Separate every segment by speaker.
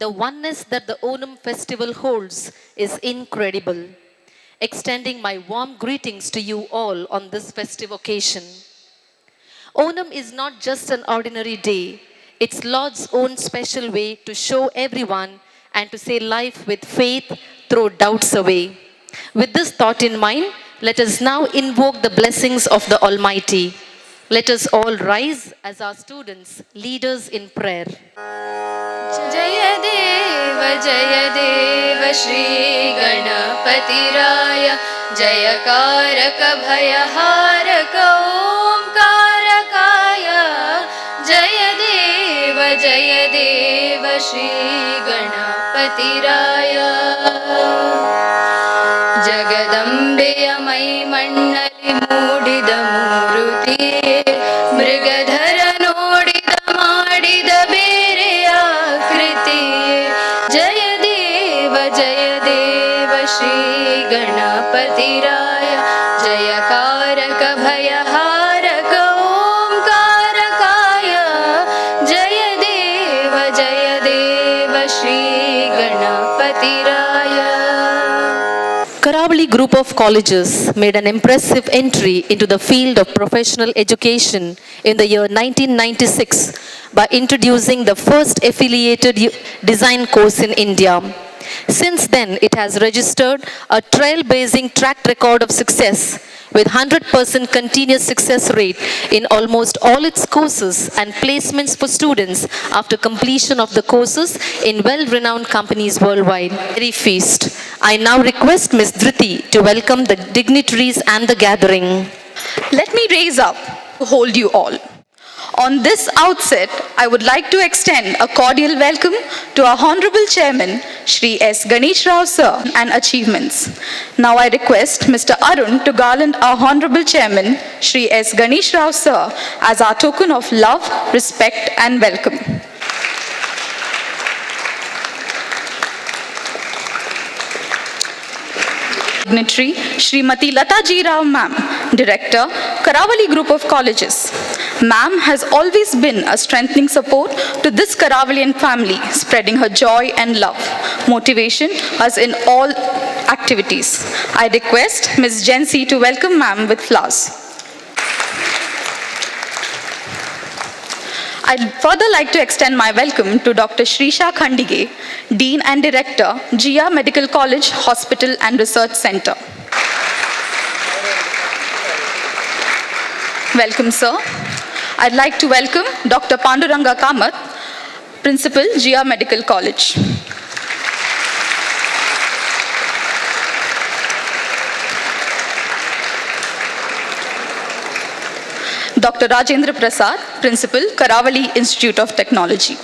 Speaker 1: the oneness that the Onam festival holds is incredible. Extending my warm greetings to you all on this festive occasion. Onam is not just an ordinary day, it's Lord's own special way to show everyone and to say life with faith, throw doubts away. With this thought in mind, let us now invoke the blessings of the Almighty. Let us all rise as our students lead us in prayer.
Speaker 2: Jaya Deva Shri Ganapati Raya Jaya Karaka Bhayaharaka Omkarakaya Jaya Deva Shri Ganapati Raya Jagadambeyamai Mannali Mudida Muruti Mrigadhara Nodida Madida Bereya Kriti Jaya Deva Shri Ganapati Raya Jaya Karaka Bhayaharaka Omkarakaya Jaya Deva Shri Ganapati Raya.
Speaker 1: Karavali Group of Colleges made an impressive entry into the field of professional education in the year 1996 by introducing the first affiliated design course in India. Since then, it has registered a trailblazing track record of success with 100% continuous success rate in almost all its courses and placements for students after completion of the courses in well-renowned companies worldwide. Very feast. I now request Ms. Dhriti to welcome the dignitaries and the gathering.
Speaker 3: Let me raise up to hold you all. On this outset, I would like to extend a cordial welcome to our Honorable Chairman, Shri S. Ganesh Rao Sir, and achievements. Now I request Mr. Arun to garland our Honorable Chairman, Shri S. Ganesh Rao Sir, as our token of love, respect, and welcome. Dignitary Srimati Lata Ji Rao Ma'am, Director, Karavali Group of Colleges. Ma'am has always been a strengthening support to this Karavalian family, spreading her joy and love, motivation us in all activities. I request Ms. Jency to welcome Ma'am with flowers. I'd further like to extend my welcome to Dr. Shrisha Khandige, Dean and Director, Jia Medical College, Hospital and Research Center. Welcome, sir. I'd like to welcome Dr. Panduranga Kamath, Principal, Jia Medical College. Dr. Rajendra Prasad, Principal, Karavali Institute of Technology.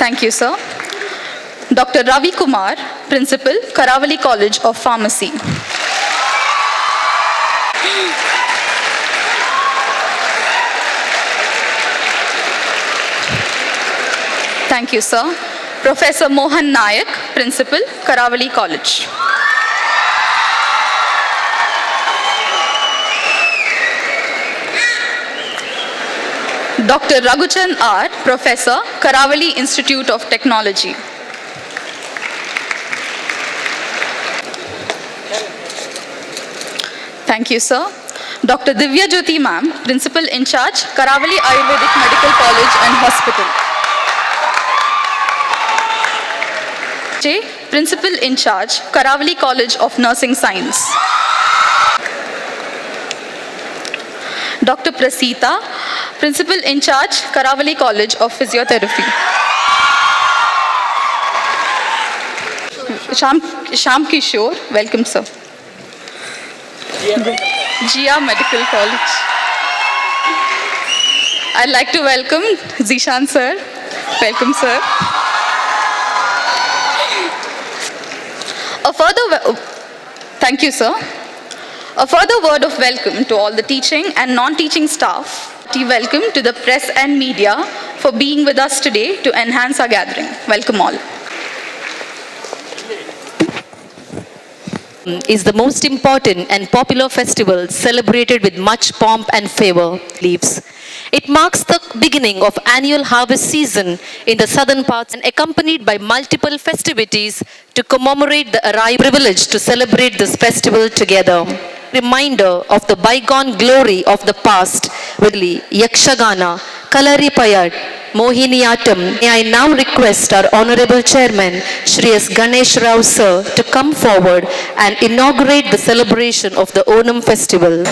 Speaker 3: Thank you, sir. Dr. Ravi Kumar, Principal, Karavali College of Pharmacy. Thank you, sir. Professor Mohan Nayak, Principal, Karavali College. Dr. Raghuchan R., Professor, Karavali Institute of Technology. Thank you, sir. Dr. Divya Jyoti Ma'am, Principal in Charge, Karavali Ayurvedic Medical College and Hospital. J. Principal in Charge, Karavali College of Nursing Science. Dr. Prasita, Principal in Charge, Karavali College of Physiotherapy. Sham Kishore, welcome, sir. Jia Medical College. I'd like to welcome Zishan, sir. Welcome, sir. Thank you, sir. A further word of welcome to all the teaching and non-teaching staff. Welcome to the press and media for being with us today to enhance our gathering. Welcome all.
Speaker 1: is the most important and popular festival celebrated with much pomp and fervor. Leaves. It marks the beginning of annual harvest season in the southern parts and accompanied by multiple festivities to commemorate the arrival. Privilege to celebrate this festival together. Reminder of the bygone glory of the past with Yakshagana, Kalaripayat, Mohiniyattam. May I now request our Honorable Chairman, Shri S. Ganesh Rao Sir, to come forward and inaugurate the celebration of the Onam festival.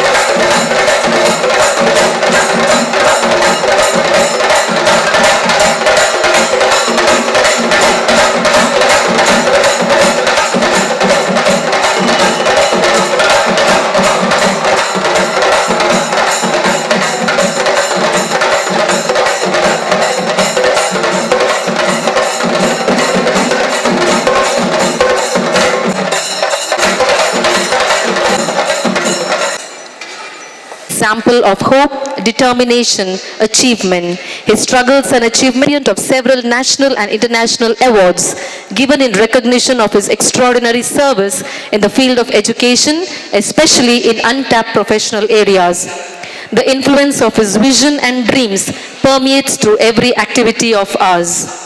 Speaker 1: Example of hope, determination, achievement. His struggles and achievement of several national and international awards given in recognition of his extraordinary service in the field of education, especially in untapped professional areas. The influence of his vision and dreams permeates through every activity of ours.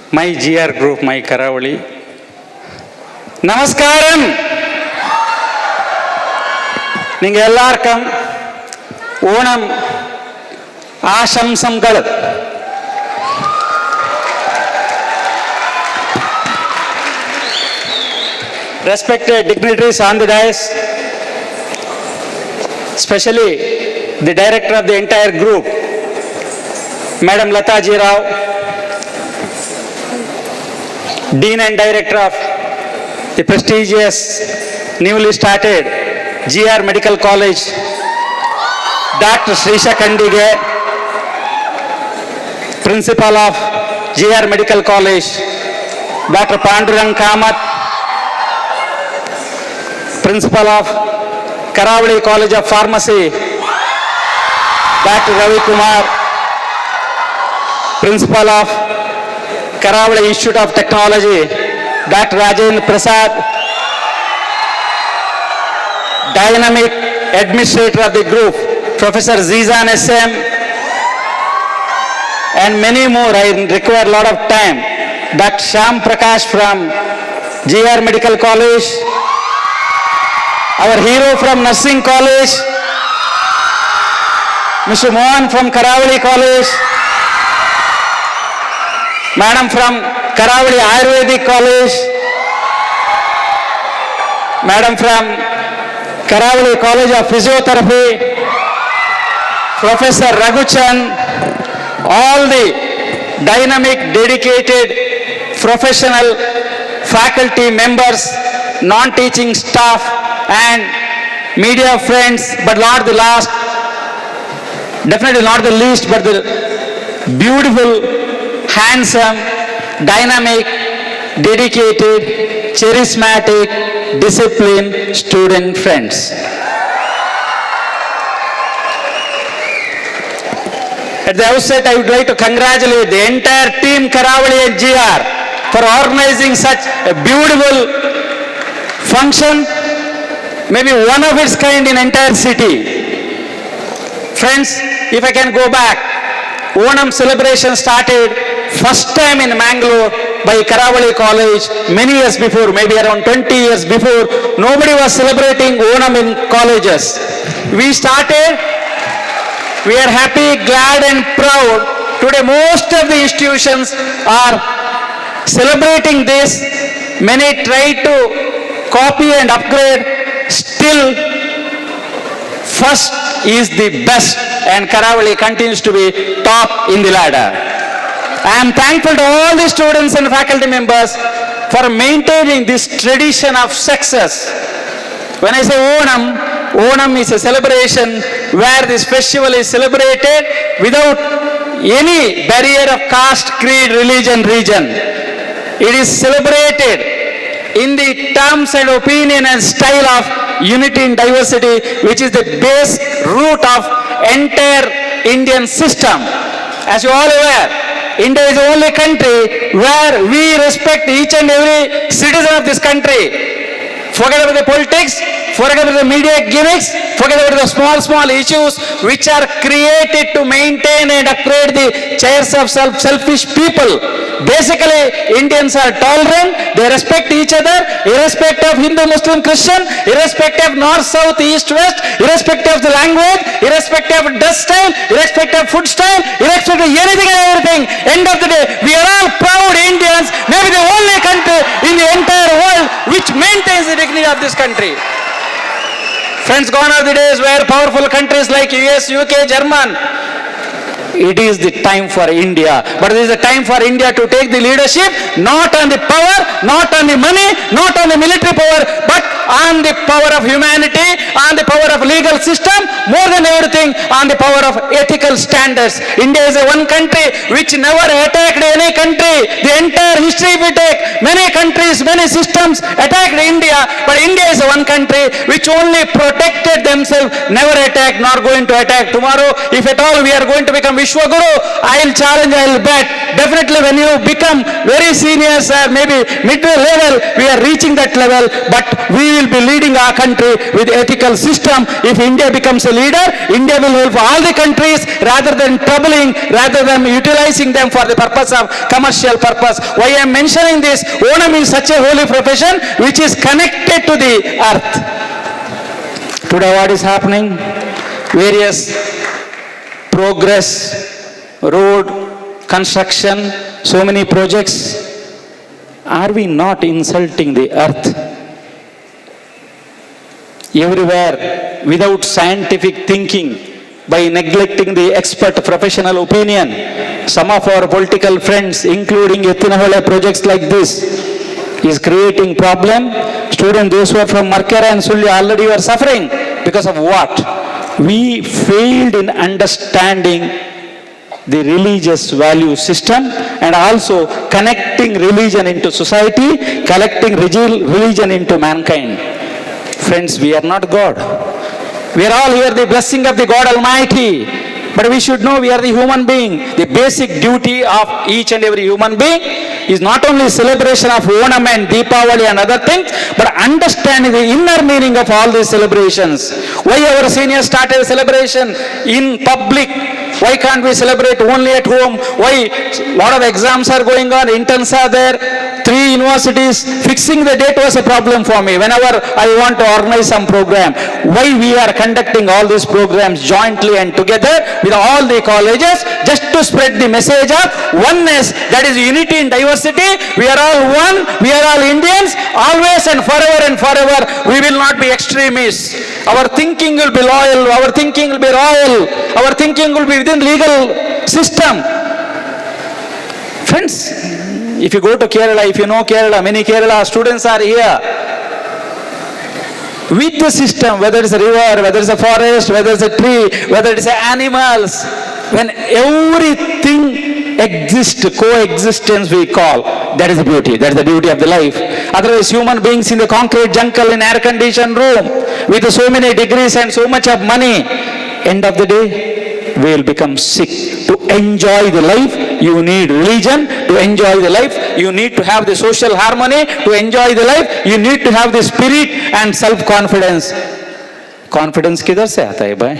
Speaker 4: My GR group, my Karavali. Namaskaram. Ninge ellarkum Onam Ashamsamgal. Respected dignitaries on the dais, especially the director of the entire group, Madam Lata Ji Rao, Dean and Director of the prestigious newly started GR Medical College, Dr. Srisha Kandige, Principal of GR Medical College, Dr. Pandurang Kamath, Principal of Karavali College of Pharmacy, Dr. Ravi Kumar, Principal of Karavali Institute of Technology, Dr. Rajendra Prasad, Dynamic Administrator of the group, Professor Zizan SM, and many more. I require a lot of time. Dr. Sham Prakash from GR Medical College, our hero from Nursing College, Mr. Mohan from Karavali College, Madam from Karavali Ayurvedic College, Madam from Karavali College of Physiotherapy, Professor Raghuchan, all the dynamic, dedicated, professional faculty members, non-teaching staff and media friends, but not the last, definitely not the least, but the beautiful, handsome, dynamic, dedicated, charismatic, disciplined student friends. At the outset, I would like to congratulate the entire team Karavali and GR for organizing such a beautiful function, maybe one of its kind in entire city. Friends, if I can go back, Onam celebration started first time in Mangalore by Karavali College many years before, maybe around 20 years before. Nobody was celebrating Onam in colleges. We started, we are happy, glad and proud. Today most of the institutions are celebrating this. Many try to copy and upgrade. Still, first is the best and Karavali continues to be top in the ladder. I am thankful to all the students and faculty members for maintaining this tradition of success. When I say Onam, Onam is a celebration where this festival is celebrated without any barrier of caste, creed, religion, region. It is celebrated in the terms and opinion and style of unity in diversity, which is the base root of entire Indian system. As you all aware, India is the only country where we respect each and every citizen of this country. Forget about the politics, forget about the media gimmicks, forget about the small issues which are created to maintain and upgrade the chairs of selfish people. Basically, Indians are tolerant, they respect each other, irrespective of Hindu, Muslim, Christian, irrespective of north, south, east, west, irrespective of the language, irrespective of dress style, irrespective of food style, irrespective of anything and everything. End of the day, we are all proud Indians, maybe the only country in the entire world which maintains the dignity of this country. Friends, gone are the days where powerful countries like US, UK, German, it is the time for India. But it is the time for India to take the leadership, not on the power, not on the money, not on the military power, but on the power of humanity, on the power of legal system, more than everything, on the power of ethical standards. India is a one country which never attacked any country. The entire history, if we take, many countries, many systems attacked India, but India is a one country which only protected themselves, never attacked, nor going to attack. Tomorrow, if at all we are going to become Vishwaguru, I will challenge, I will bet. Definitely when you become very senior, sir, maybe midway level, we are reaching that level, but we will be leading our country with ethical system. If India becomes a leader, India will help all the countries rather than troubling, rather than utilizing them for the purpose of commercial purpose. Why I am mentioning this? Onam is such a holy profession which is connected to the earth. Today what is happening? Various progress, road, construction, so many projects. Are we not insulting the earth? Everywhere, without scientific thinking, by neglecting the expert professional opinion, some of our political friends, including Ethinahole projects like this, is creating problem. Students, those who are from Markera and Sulli already were suffering because of what? We failed in understanding the religious value system and also connecting religion into society, connecting religion into mankind. Friends, we are not God. We are all here the blessing of the God Almighty. But we should know we are the human being. The basic duty of each and every human being is not only celebration of Onam and Deepavali and other things, but understanding the inner meaning of all these celebrations. Why our seniors started a celebration in public? Why can't we celebrate only at home? Why lot of exams are going on, interns are there, 3 universities, fixing the date was a problem for me whenever I want to organize some program. Why we are conducting all these programs jointly and together with all the colleges, just to spread the message of oneness, that is unity in diversity. We are all one, we are all Indians, always and forever, we will not be extremists. Our thinking will be loyal, our thinking will be royal, our thinking will be within legal system. Friends, if you go to Kerala, if you know Kerala, many Kerala students are here. With the system, whether it's a river, whether it's a forest, whether it's a tree, whether it's animals, when everything exists, coexistence we call, that is the beauty, that is the beauty of the life. Otherwise, human beings in the concrete jungle, in air-conditioned room, with so many degrees and so much of money, end of the day, we will become sick. To enjoy the life, you need religion. To enjoy the life, you need to have the social harmony. To enjoy the life, you need to have the spirit and self-confidence. Confidence kidhar se aata hai bhai?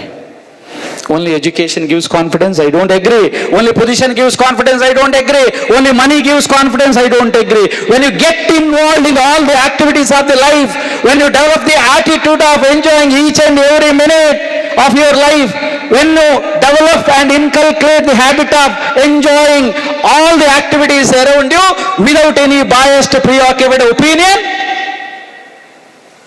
Speaker 4: Only education gives confidence, I don't agree. Only position gives confidence, I don't agree. Only money gives confidence, I don't agree. When you get involved in all the activities of the life, when you develop the attitude of enjoying each and every minute of your life, when you develop and inculcate the habit of enjoying all the activities around you without any biased, preoccupied opinion,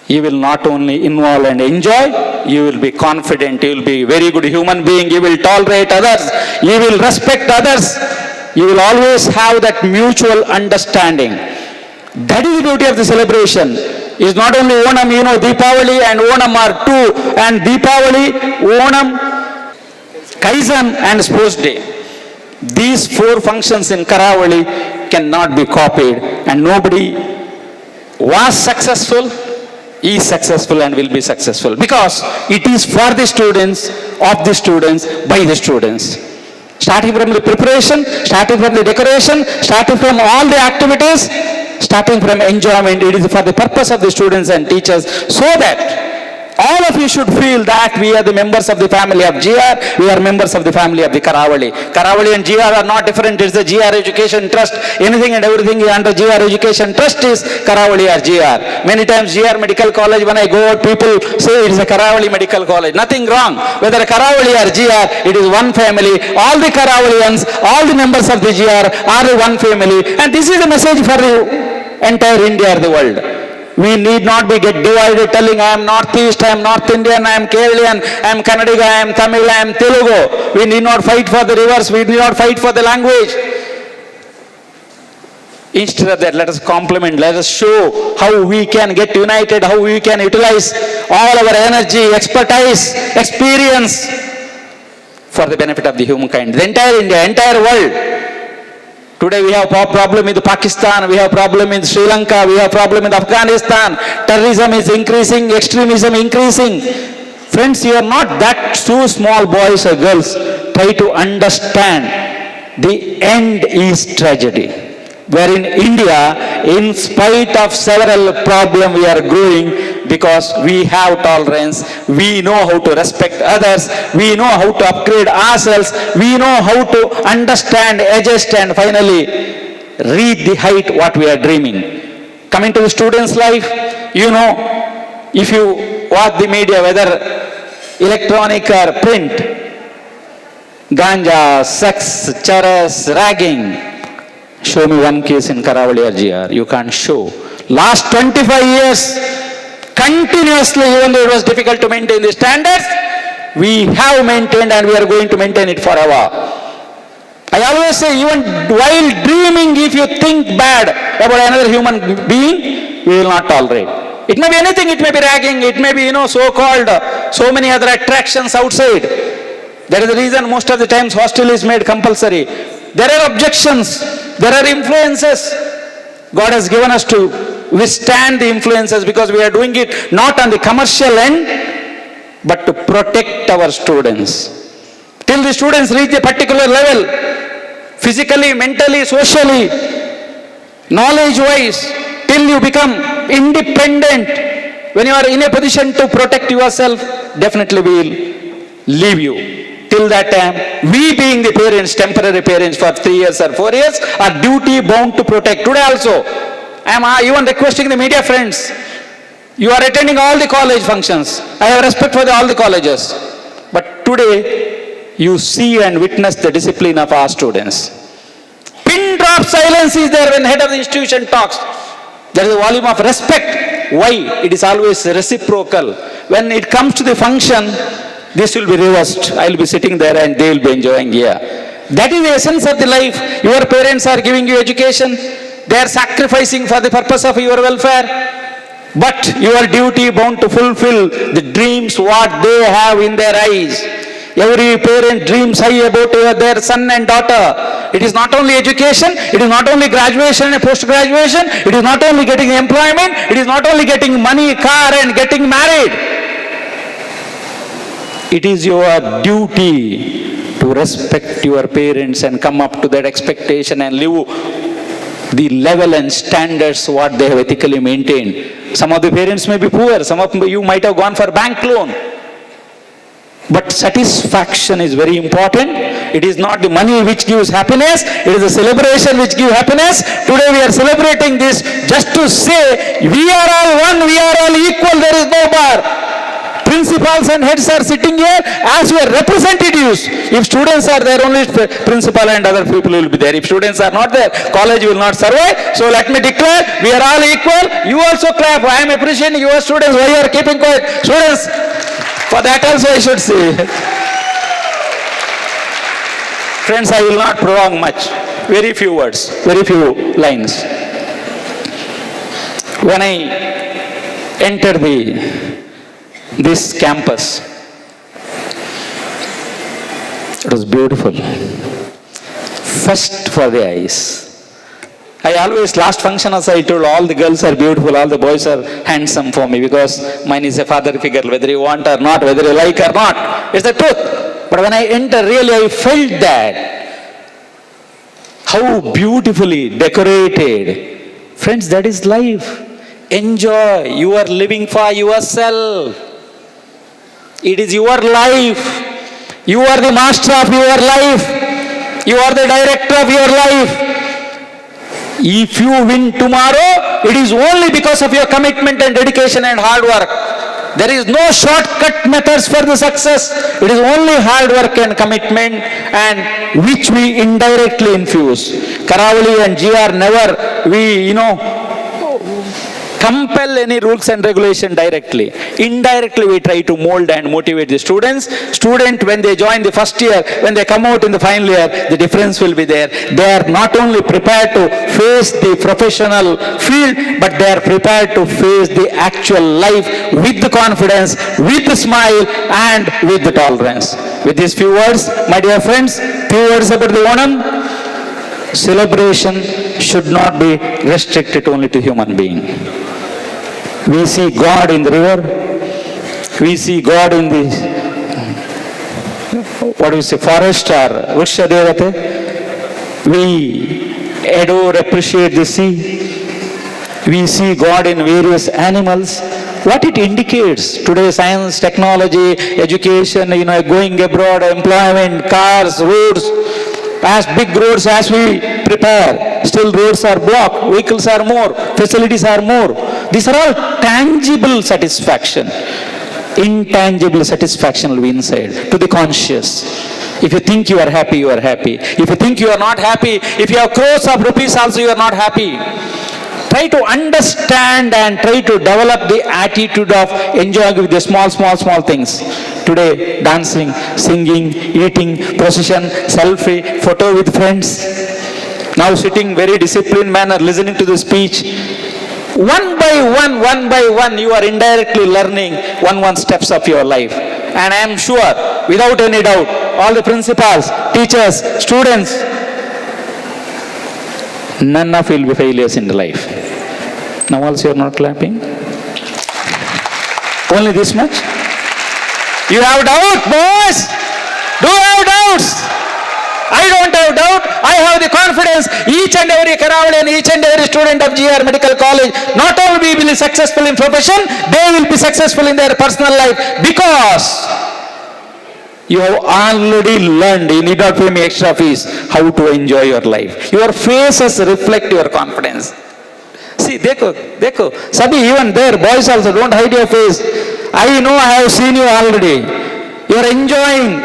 Speaker 4: you will not only involve and enjoy, you will be confident, you will be very good human being, you will tolerate others, you will respect others, you will always have that mutual understanding. That is the beauty of the celebration. It's not only Onam, you know, Deepavali and Onam are two, and Deepavali, Onam, Kaizan and Sports Day. These 4 functions in Karavali cannot be copied, and nobody was successful is successful and will be successful, because it is for the students, of the students, by the students. Starting from the preparation, starting from the decoration, starting from all the activities, starting from enjoyment, it is for the purpose of the students and teachers, so that all of you should feel that we are the members of the family of GR, we are members of the family of the Karavali. Karavali and GR are not different, it's the GR Education Trust. Anything and everything under GR Education Trust is Karavali or GR. Many times GR Medical College, when I go out, people say it is a Karavali Medical College. Nothing wrong. Whether Karavali or GR, it is one family. All the Karavalians, all the members of the GR are one family. And this is the message for the entire India or the world. We need not be get divided telling I am Northeast, I am North Indian, I am Keralian, I am Kannadiga, I am Tamil, I am Telugu. We need not fight for the rivers, we need not fight for the language. Instead of that, let us complement, let us show how we can get united, how we can utilize all our energy, expertise, experience for the benefit of the humankind, the entire India, entire world. Today we have problem in Pakistan, we have problem in Sri Lanka, we have problem in Afghanistan. Terrorism is increasing, extremism increasing. Friends, you are not that two small boys or girls. Try to understand. The end is tragedy. Where in India, in spite of several problems, we are growing because we have tolerance, we know how to respect others, we know how to upgrade ourselves, we know how to understand, adjust, and finally reach the height what we are dreaming. Coming to the students' life, you know, if you watch the media, whether electronic or print, ganja, sex, charas, ragging. Show me one case in Karavali or GR. You can't show. Last 25 years, continuously, even though it was difficult to maintain the standards, we have maintained and we are going to maintain it forever. I always say, even while dreaming, if you think bad about another human being, we will not tolerate. It may be anything, it may be ragging, it may be, so-called, so many other attractions outside. That is the reason most of the times hostel is made compulsory. There are objections, there are influences. God has given us to withstand the influences because we are doing it not on the commercial end, but to protect our students. Till the students reach a particular level, physically, mentally, socially, knowledge-wise, till you become independent, when you are in a position to protect yourself, definitely we will leave you. Till that time, we being the parents, temporary parents for 3 years or 4 years, are duty bound to protect. Today also, I am even requesting the media friends, you are attending all the college functions. I have respect for all the colleges. But today, you see and witness the discipline of our students. Pin drop silence is there when head of the institution talks. There is a volume of respect. Why? It is always reciprocal. When it comes to the function, this will be reversed. I will be sitting there and they will be enjoying here. That is the essence of the life. Your parents are giving you education. They are sacrificing for the purpose of your welfare. But your duty bound to fulfill the dreams what they have in their eyes. Every parent dreams high about their son and daughter. It is not only education, it is not only graduation and post-graduation, it is not only getting employment, it is not only getting money, car and getting married. It is your duty to respect your parents and come up to that expectation and live the level and standards what they have ethically maintained. Some of the parents may be poor, some of you might have gone for bank loan. But satisfaction is very important. It is not the money which gives happiness, it is the celebration which gives happiness. Today we are celebrating this just to say we are all one, we are all equal, there is no bar. Principals and heads are sitting here as your representatives. If students are there, only principal and other people will be there. If students are not there, college will not survive. So let me declare, we are all equal. You also clap. I am appreciating your students. Why you are keeping quiet? Students, for that also I should say. Friends, I will not prolong much. Very few words, very few lines. When I entered this campus, it was beautiful. First for the eyes, I always, last function also I told all the girls are beautiful, all the boys are handsome for me because mine is a father figure, whether you want or not, whether you like or not. It's the truth. But when I enter, really I felt that. How beautifully decorated. Friends, that is life. Enjoy. You are living for yourself. It is your life. You are the master of your life. You are the director of your life. If you win tomorrow, it is only because of your commitment and dedication and hard work. There is no shortcut methods for the success. It is only hard work and commitment, and which we indirectly infuse. Karavali and GR never, compel any rules and regulation directly. Indirectly we try to mold and motivate the students. Student, when they join the first year, when they come out in the final year, the difference will be there. They are not only prepared to face the professional field, but they are prepared to face the actual life with the confidence, with the smile, and with the tolerance. With these few words, my dear friends, few words about the Onam. Celebration should not be restricted only to human being. We see God in the river. We see God in the, forest or Vriksha Devate. We adore, appreciate the sea. We see God in various animals. What it indicates today, science, technology, education, going abroad, employment, cars, roads. As big roads as we prepare, still roads are blocked, vehicles are more, facilities are more. These are all tangible satisfaction. Intangible satisfaction will be inside, to the conscious. If you think you are happy, you are happy. If you think you are not happy, if you have crores of rupees also, you are not happy. Try to understand and try to develop the attitude of enjoying with the small things. Today, dancing, singing, eating, procession, selfie, photo with friends. Now sitting very disciplined manner, listening to the speech. One by one, you are indirectly learning one steps of your life. And I am sure, without any doubt, all the principals, teachers, students, none of you will be failures in the life. Now also you are not clapping. Only this much? You have doubt, boys? Do you have doubts? I don't have doubt. I have the confidence. Each and every Karavali and each and every student of GR Medical College, not only will be successful in profession, they will be successful in their personal life, because you have already learned, you need not pay me extra fees, how to enjoy your life. Your faces reflect your confidence. See, dekho, Sabi, even there, boys also, don't hide your face. I know, I have seen you already. You are enjoying.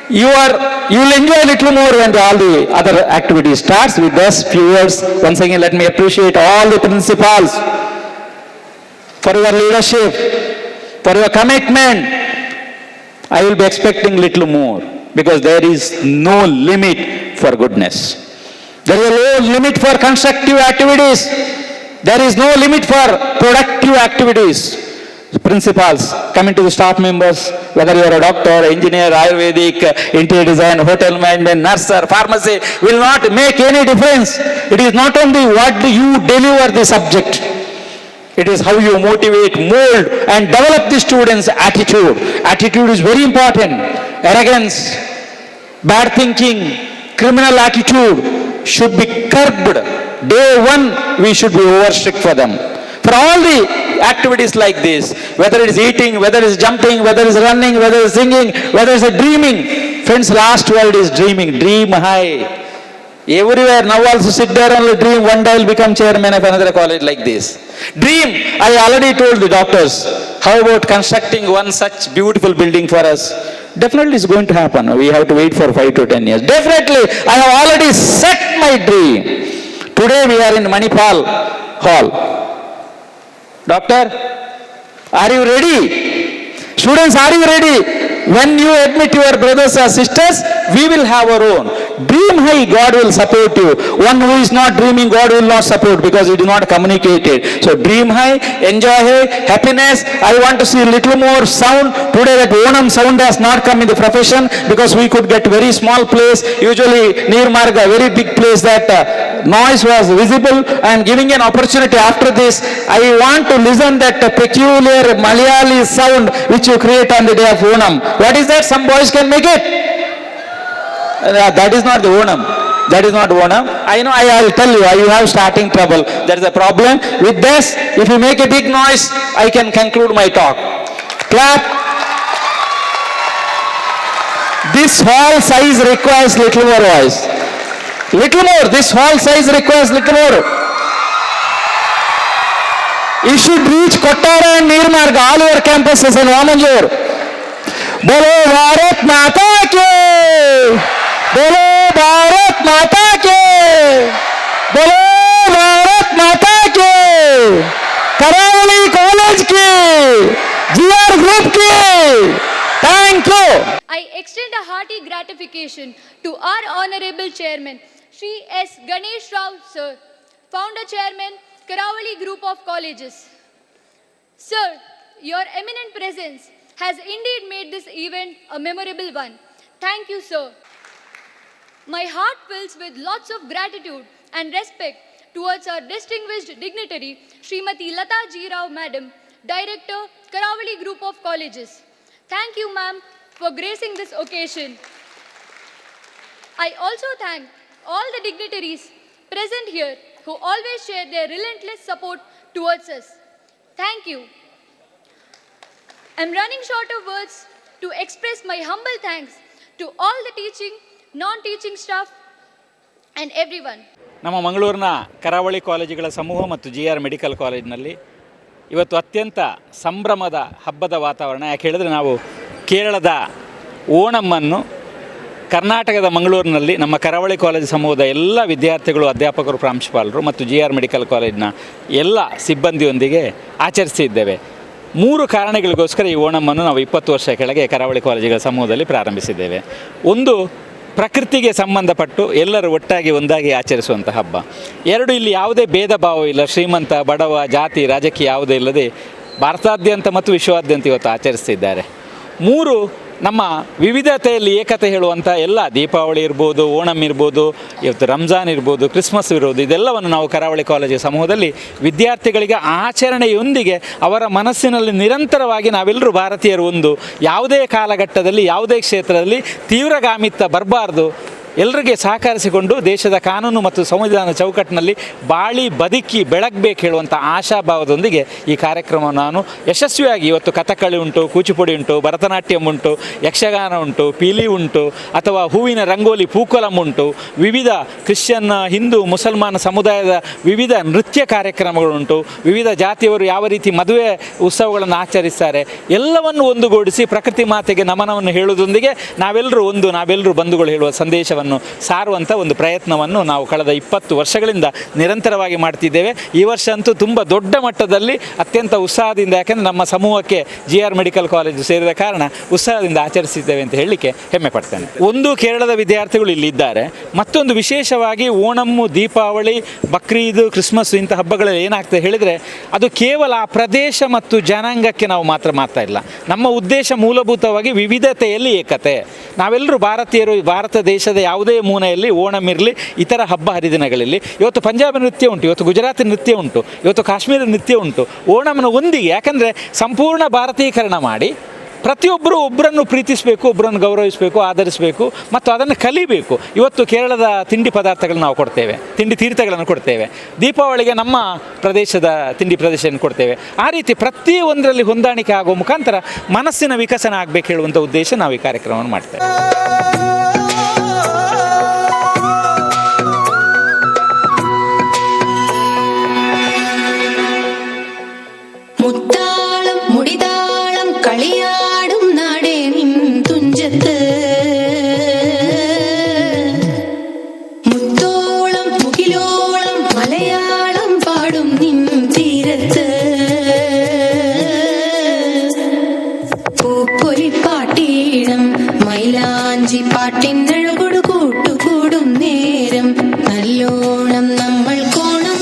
Speaker 4: You will enjoy a little more when all the other activities starts. With us, few words. Once again, let me appreciate all the principals for your leadership, for your commitment. I will be expecting little more, because there is no limit for goodness. There is no limit for constructive activities. There is no limit for productive activities. Principals, coming to the staff members, whether you are a doctor, engineer, Ayurvedic, interior design, hotel management, nurse or pharmacy, will not make any difference. It is not only what you deliver the subject. It is how you motivate, mold and develop the students' attitude. Attitude is very important. Arrogance, bad thinking, criminal attitude should be curbed. Day one, we should be over strict for them. For all the activities like this, whether it is eating, whether it is jumping, whether it is running, whether it is singing, whether it is dreaming. Friends, last word is dreaming. Dream high. Everywhere, now also sit there only dream. One day I will become chairman of another college like this. Dream. I already told the doctors, how about constructing one such beautiful building for us? Definitely it's going to happen. We have to wait for 5 to 10 years. Definitely, I have already set my dream. Today we are in Manipal Hall. Doctor, are you ready? Students, are you ready? When you admit your brothers or sisters, we will have our own. Dream high, God will support you. One who is not dreaming, God will not support, because it is not communicated. So dream high, enjoy high, happiness. I want to see a little more sound. Today that Onam sound has not come in the profession, because we could get very small place. Usually near Marga, very big place that noise was visible. I am giving an opportunity after this. I want to listen that peculiar Malayali sound which you create on the day of Onam. What is that? Some boys can make it. That is not the Onam. That is not Onam. I know, I'll tell you, you have starting trouble. There is a problem. With this, if you make a big noise, I can conclude my talk. Clap. This hall size requires little more voice. Little more. This hall size requires little more. It should reach Kottara and Nirmarg, all over campuses in Vamanjur. Bolo Bharat Mata Ki! Bolo Bharat Mata Ki! Bolo Bharat Mata Ki! Karavali College Ki! GR Group Ki! Thank you!
Speaker 2: I extend a hearty gratification to our Honorable Chairman, Shri S. Ganesh Rao, Sir, Founder Chairman, Karavali Group of Colleges. Sir, your eminent presence has indeed made this event a memorable one. Thank you, sir. My heart fills with lots of gratitude and respect towards our distinguished dignitary, Srimati Lata G. Rao, Madam, Director, Karavali Group of Colleges. Thank you, ma'am, for gracing this occasion. I also thank all the dignitaries present here who always share their relentless support towards us. Thank you. I'm running short of words to express my humble thanks to all the teaching, non-teaching staff and everyone.
Speaker 5: ನಮ್ಮ ಮಂಗಳೂರಿನ ಕರಾವಳಿ ಕಾಲೇಜುಗಳ ಸಮೂಹ ಮತ್ತು GR medical ಕಾಲೇಜಿನಲ್ಲಿ ಇವತ್ತು ಅತ್ಯಂತ ಸಂಭ್ರಮದ ಹಬ್ಬದ ವಾತಾವರಣ. ಯಾಕೆ ಹೇಳಿದ್ರೆ ನಾವು ಕೇರಳದ ಓಣಮ್ಮನ್ನು ಕರ್ನಾಟಕದ ಮಂಗಳೂರಿನಲ್ಲಿ ನಮ್ಮ ಕರಾವಳಿ ಕಾಲೇಜು ಸಮೂಹದ ಎಲ್ಲ ವಿದ್ಯಾರ್ಥಿಗಳು, ಅಧ್ಯಾಪಕರು, ಪ್ರಾಂಶುಪಾಲರು ಮತ್ತು GR ಮೆಡಿಕಲ್ ಕಾಲೇಜಿನ ಎಲ್ಲ ಸಿಬ್ಬಂದಿಯೊಂದಿಗೆ ಆಚರಿಸಿದ್ದೇವೆ. 3 ಕಾರಣಗಳಿಗೋಸ್ಕರ ಈ ಓಣಮ್ಮನ್ನು ನಾವು 20 ವರ್ಷ ಕೆಳಗೆ ಕರಾವಳಿ ಕಾಲೇಜುಗಳ ಸಮೂಹದಲ್ಲಿ ಪ್ರಾರಂಭಿಸಿದ್ದೇವೆ. ಒಂದು, ಪ್ರಕೃತಿಗೆ ಸಂಬಂಧಪಟ್ಟು ಎಲ್ಲರೂ ಒಟ್ಟಾಗಿ ಒಂದಾಗಿ ಆಚರಿಸುವಂಥ ಹಬ್ಬ. 2, ಇಲ್ಲಿ ಯಾವುದೇ ಭೇದ ಭಾವ ಇಲ್ಲ, ಶ್ರೀಮಂತ ಬಡವ ಜಾತಿ ರಾಜಕೀಯ ಯಾವುದೇ ಇಲ್ಲದೆ ಭಾರತಾದ್ಯಂತ ಮತ್ತು ವಿಶ್ವಾದ್ಯಂತ ಇವತ್ತು ಆಚರಿಸ್ತಿದ್ದಾರೆ. 3, ನಮ್ಮ ವಿವಿಧತೆಯಲ್ಲಿ ಏಕತೆ ಹೇಳುವಂಥ ಎಲ್ಲ, ದೀಪಾವಳಿ ಇರ್ಬೋದು, ಓಣಂ ಇರ್ಬೋದು, ಇವತ್ತು ರಂಜಾನ್ ಇರ್ಬೋದು, ಕ್ರಿಸ್ಮಸ್ ಇರ್ಬೋದು, ಇದೆಲ್ಲವನ್ನು ನಾವು ಕರಾವಳಿ ಕಾಲೇಜು ಸಮೂಹದಲ್ಲಿ ವಿದ್ಯಾರ್ಥಿಗಳಿಗೆ ಆಚರಣೆಯೊಂದಿಗೆ ಅವರ ಮನಸ್ಸಿನಲ್ಲಿ ನಿರಂತರವಾಗಿ ನಾವೆಲ್ಲರೂ ಭಾರತೀಯರು ಒಂದು, ಯಾವುದೇ ಕಾಲಘಟ್ಟದಲ್ಲಿ ಯಾವುದೇ ಕ್ಷೇತ್ರದಲ್ಲಿ ತೀವ್ರಗಾಮಿತ್ವ ಬರಬಾರ್ದು, ಎಲ್ಲರಿಗೆ ಸಹಕರಿಸಿಕೊಂಡು ದೇಶದ ಕಾನೂನು ಮತ್ತು ಸಂವಿಧಾನ ಚೌಕಟ್ಟಿನಲ್ಲಿ ಬಾಳಿ ಬದುಕಿ ಬೆಳಗಬೇಕು ಹೇಳುವಂಥ ಆಶಾಭಾವದೊಂದಿಗೆ ಈ ಕಾರ್ಯಕ್ರಮವನ್ನು ನಾನು ಯಶಸ್ವಿಯಾಗಿ, ಇವತ್ತು ಕಥಕ್ಕಳಿ ಉಂಟು, ಕೂಚಿಪುಡಿ ಉಂಟು, ಭರತನಾಟ್ಯಂ ಉಂಟು, ಯಕ್ಷಗಾನ ಉಂಟು, ಪೀಲಿ ಉಂಟು, ಅಥವಾ ಹೂವಿನ ರಂಗೋಲಿ ಪೂಕೋಲಂ ಉಂಟು, ವಿವಿಧ ಕ್ರಿಶ್ಚಿಯನ್, ಹಿಂದೂ, ಮುಸಲ್ಮಾನ ಸಮುದಾಯದ ವಿವಿಧ ನೃತ್ಯ ಕಾರ್ಯಕ್ರಮಗಳುಂಟು, ವಿವಿಧ ಜಾತಿಯವರು ಯಾವ ರೀತಿ ಮದುವೆ ಉತ್ಸವಗಳನ್ನು ಆಚರಿಸ್ತಾರೆ, ಎಲ್ಲವನ್ನು ಒಂದುಗೂಡಿಸಿ ಪ್ರಕೃತಿ ಮಾತೆಗೆ ನಮನವನ್ನು ಹೇಳುವುದರೊಂದಿಗೆ ನಾವೆಲ್ಲರೂ ಒಂದು, ನಾವೆಲ್ಲರೂ ಬಂಧುಗಳು ಹೇಳುವ ಸಂದೇಶವನ್ನು ಸಾರುವಂಥ ಒಂದು ಪ್ರಯತ್ನವನ್ನು ನಾವು ಕಳೆದ 20 ವರ್ಷಗಳಿಂದ ನಿರಂತರವಾಗಿ ಮಾಡ್ತಿದ್ದೇವೆ. ಈ ವರ್ಷ ಅಂತೂ ತುಂಬ ದೊಡ್ಡ ಮಟ್ಟದಲ್ಲಿ ಅತ್ಯಂತ ಉತ್ಸಾಹದಿಂದ, ಯಾಕೆಂದರೆ ನಮ್ಮ ಸಮೂಹಕ್ಕೆ GR ಮೆಡಿಕಲ್ ಕಾಲೇಜು ಸೇರಿದ ಕಾರಣ ಉತ್ಸಾಹದಿಂದ ಆಚರಿಸಿದ್ದೇವೆ ಅಂತ ಹೇಳಲಿಕ್ಕೆ ಹೆಮ್ಮೆ ಪಡ್ತೇನೆ. ಒಂದು, ಕೇರಳದ ವಿದ್ಯಾರ್ಥಿಗಳು ಇಲ್ಲಿದ್ದಾರೆ. ಮತ್ತೊಂದು, ವಿಶೇಷವಾಗಿ ಓಣಮ್ಮು, ದೀಪಾವಳಿ, ಬಕ್ರೀದ್, ಕ್ರಿಸ್ಮಸ್ ಇಂಥ ಹಬ್ಬಗಳಲ್ಲಿ ಏನಾಗ್ತದೆ ಹೇಳಿದರೆ ಅದು ಕೇವಲ ಆ ಪ್ರದೇಶ ಮತ್ತು ಜನಾಂಗಕ್ಕೆ ನಾವು ಮಾತ್ರ ಮಾಡ್ತಾ ಇಲ್ಲ. ನಮ್ಮ ಉದ್ದೇಶ ಮೂಲಭೂತವಾಗಿ ವಿವಿಧತೆಯಲ್ಲಿ ಏಕತೆ. ನಾವೆಲ್ಲರೂ ಭಾರತೀಯರು. ಭಾರತ ದೇಶದ ಯಾವುದೇ ಮೂಲೆಯಲ್ಲಿ ಓಣಂ ಇರಲಿ, ಇತರ ಹಬ್ಬ ಹರಿದಿನಗಳಲ್ಲಿ, ಇವತ್ತು ಪಂಜಾಬಿ ನೃತ್ಯ ಉಂಟು, ಇವತ್ತು ಗುಜರಾತಿ ನೃತ್ಯ ಉಂಟು, ಇವತ್ತು ಕಾಶ್ಮೀರ ನೃತ್ಯ ಉಂಟು. ಓಣಂನ ಒಂದಿಗೆ, ಯಾಕಂದರೆ ಸಂಪೂರ್ಣ ಭಾರತೀಕರಣ ಮಾಡಿ ಪ್ರತಿಯೊಬ್ಬರು ಒಬ್ಬರನ್ನು ಪ್ರೀತಿಸಬೇಕು, ಒಬ್ಬರನ್ನು ಗೌರವಿಸಬೇಕು, ಆಧರಿಸಬೇಕು ಮತ್ತು ಅದನ್ನು ಕಲಿಬೇಕು. ಇವತ್ತು ಕೇರಳದ ತಿಂಡಿ ಪದಾರ್ಥಗಳನ್ನು ನಾವು ಕೊಡ್ತೇವೆ, ತಿಂಡಿ ತೀರ್ಥಗಳನ್ನು ಕೊಡ್ತೇವೆ. ದೀಪಾವಳಿಗೆ ನಮ್ಮ ಪ್ರದೇಶದ ತಿಂಡಿ ಪ್ರದೇಶವನ್ನು ಕೊಡ್ತೇವೆ. ಆ ರೀತಿ ಪ್ರತಿಯೊಂದರಲ್ಲಿ ಹೊಂದಾಣಿಕೆ ಆಗುವ ಮುಖಾಂತರ ಮನಸ್ಸಿನ ವಿಕಸನ ಆಗಬೇಕು ಹೇಳುವಂಥ ಉದ್ದೇಶ ನಾವು ಈ ಕಾರ್ಯಕ್ರಮವನ್ನು ಮಾಡ್ತೇವೆ.
Speaker 6: മുത്താളം മുടിതാളം കളിയാടും നാടേ നിൻ തുഞ്ചത്ത് മുത്തോളം മുകിലോളം മലയാളം പാടും നിൻ തീരത്ത് പൂപ്പൊലിപ്പാട്ടീണം മൈലാഞ്ചി പാട്ടിനഴകൊടു കൂട്ടുകൂടും നേരം നല്ലോണം നമ്മൾ കോണം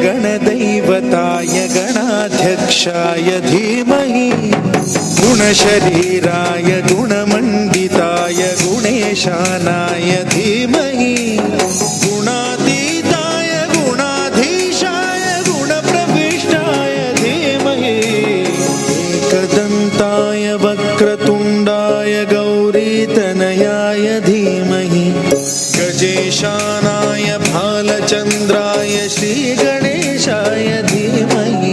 Speaker 7: गणदैवताय गणाध्यक्षाय धीमहि गुणशरीराय गुणमण्डिताय गुणेशानाय धीमहि गुणातीताय गुणाधीशाय गुणप्रविष्टाय धीमहि एकदन्ताय वक्रतुण्डाय गौरीतनयाय धीमहि गजेशानाय भालचन्द्राय श्रीगणेशाय धीमहि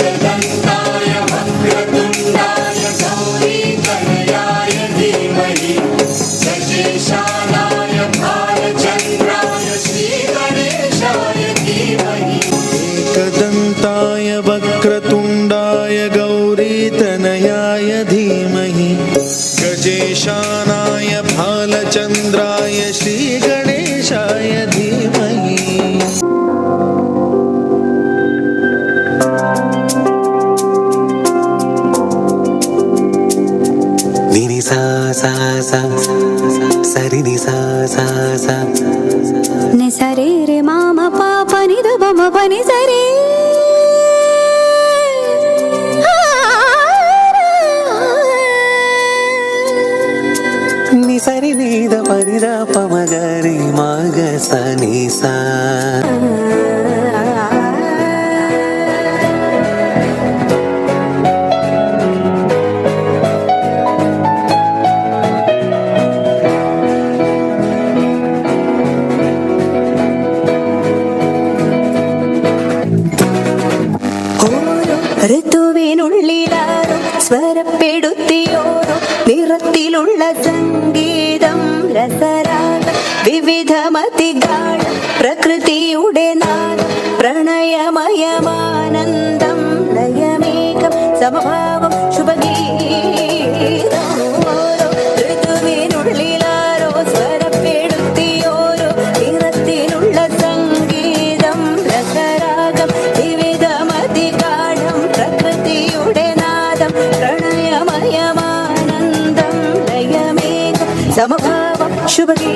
Speaker 7: एकदन्ताय वक्रतुण्डाय गौरीतनयाय धीमहि गजेशानाय भालचन्द्राय श्रीगणेशाय धीमहि एकदन्ताय वक्रतुण्डाय गौरीतनयाय धीमहि गजेशानाय भालचन्द्राय श्रीगणेशाय धीमहि
Speaker 8: निनि सा सा सा सरि नि सा सा सा
Speaker 6: नि सरे रे माम पाप नि द बम पनि सरे
Speaker 8: नि सरि नि द पनि द प म ग रे म ग स नि सा
Speaker 6: ഋതുവിനുള്ളിലാരോ സ്വരപ്പെടുത്തിയോരോ നിറത്തിലുള്ള സംഗീതം രസരാഗം വിവിധമതിഗാഠം പ്രകൃതിയുടെ നാദം പ്രണയമയമാനന്ദം ലയമേകം സമഭാവം ശുഭഗീതം ഋതുവിനുള്ളിലാരോ സ്വരപ്പെടുത്തിയോരോ നിറത്തിലുള്ള സംഗീതം രസരാഗം വിവിധമതിഗാഠം പ്രകൃതിയുടെ നാദം പ്രണയമയമാനന്ദം ലയമേകം സമഭാവം ശുഭഗീതം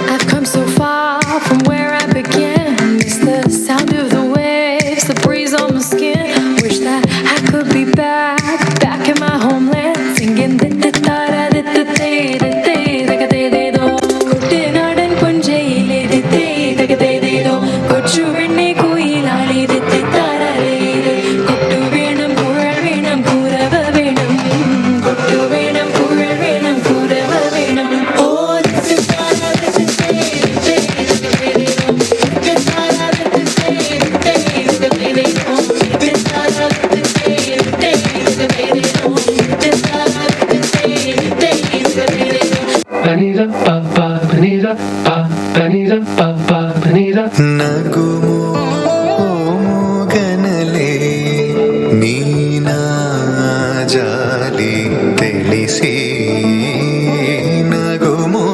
Speaker 9: I've come so far from where I began. It's the sound of the waves, the breeze on my skin. Wish that I could be back in my homeland, singing da da da da da da da da da da da do. Kuttinadan punjayile da da da da da do. Kochu vinne koyilale da da da da da. Kottu venam pural venam kurava venam. Kottu venam pural venam kurava venam. Oh da da da da da da da
Speaker 10: Panisa pa pa panisa pa panisa pa pa panisa
Speaker 8: ನಗುಮೋ ಮೂಗನಲೆ ನೀನಾ ಜಾಲಿ ತಿಳಿಸಿ ನಗುಮೋ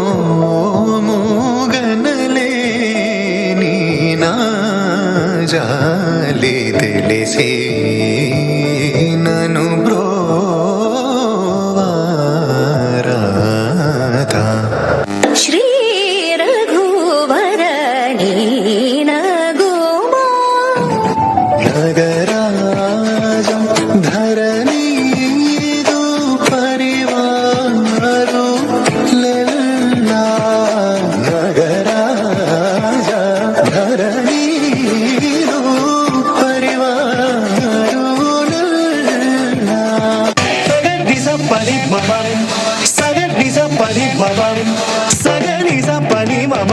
Speaker 8: ಮೂಗನಲೆ ನೀನಾ ಜಾಲಿ ತಿಳಿಸಿ ನನು ಬ್ರೋವಾರಾಧ
Speaker 6: ಶ್ರೀ ರಘುವರಣಿ ನಗುಮೋ
Speaker 8: ನಗರಾಜ ಧರಣಿದು ಪರಿವಾರು ಲೆಲ್ಲ ನಗರಾಜ ಧರಣಿದು ಪರಿವಾರು ಲೆಲ್ಲ
Speaker 7: ಸಗಡಿಸ ಪಲಿ ಮಮ ಸಗಡಿಸ ಪಲಿ ಮಮ ಸಗಡಿಸ ಪಲಿ ಮಮ